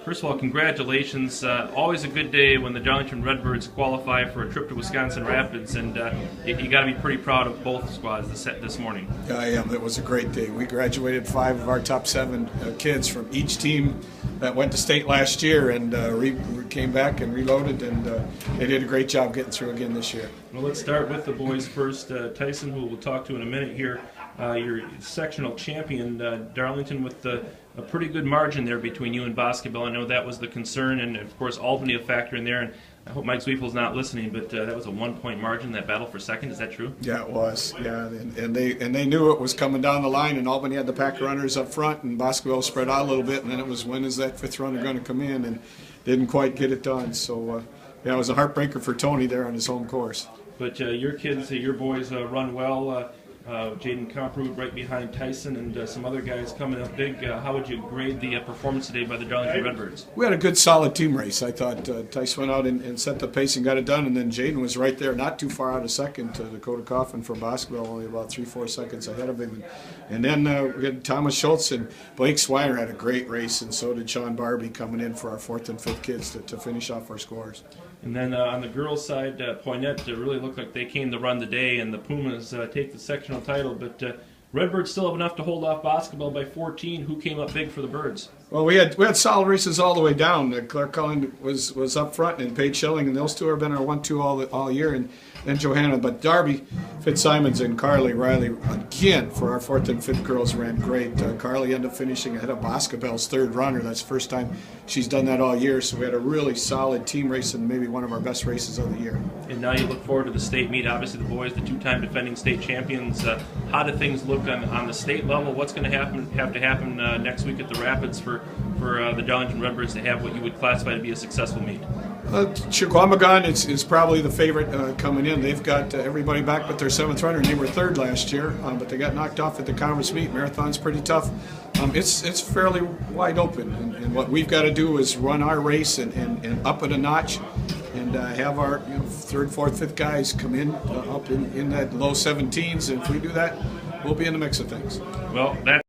First of all, congratulations. Always a good day when the Darlington Redbirds qualify for a trip to Wisconsin Rapids, and you got to be pretty proud of both squads this morning. I am. It was a great day. We graduated 5 of our top 7 kids from each team that went to state last year, and we came back and reloaded, and they did a great job getting through again this year. Well, let's start with the boys first. Tyson, who we'll talk to in a minute here, your sectional champion, Darlington, with a pretty good margin there between you and basketball. I know that was the concern, and of course Albany a factor in there. And I hope Mike Zweifel's not listening, but that was a 1-point margin, that battle for second. Is that true? Yeah, it was. Yeah, and they knew it was coming down the line, and Albany had the pack runners up front, and basketball spread out a little bit, and then it was, when is that 5th runner going to come in, and didn't quite get it done. So yeah, it was a heartbreaker for Tony there on his home course. But your kids, your boys run well. Jaden Comproot right behind Tyson, and some other guys coming up big. How would you grade the performance today by the Darlington Redbirds? We had a good, solid team race. I thought Tyson went out and set the pace and got it done, and then Jaden was right there, not too far out of second to Dakota Coffin for basketball, only about 3-4 seconds ahead of him. And then we had Thomas Schultz and Blake Swiner had a great race, and so did Sean Barbie coming in for our 4th and 5th kids to finish off our scores. And then on the girls' side, Poynette really looked like they came to run the day, and the Pumas take the sectional title. But Redbirds still have enough to hold off basketball by 14. Who came up big for the Birds? Well, we had solid races all the way down. Clark Cullen was up front, and Paige Schilling, and those two have been our 1-2 all year, and then Johanna. But Darby Fitzsimons and Carly Riley, again, for our 4th and 5th girls, ran great. Carly ended up finishing ahead of basketball's 3rd runner. That's the first time she's done that all year. So we had a really solid team race, and maybe one of our best races of the year. And now you look forward to the state meet. Obviously, the boys, the 2-time defending state champions. How do things look on the state level? What's going to have to happen next week at the Rapids for the Darlington Redbirds to have what you would classify to be a successful meet? Chequamegon is probably the favorite coming in. They've got everybody back but their 7th runner, and they were 3rd last year, but they got knocked off at the conference meet. Marathon's pretty tough. It's fairly wide open, and what we've got to do is run our race and up it a notch, and have our 3rd, 4th, 5th guys come in up in that low 17s, and if we do that, we'll be in the mix of things. Well, that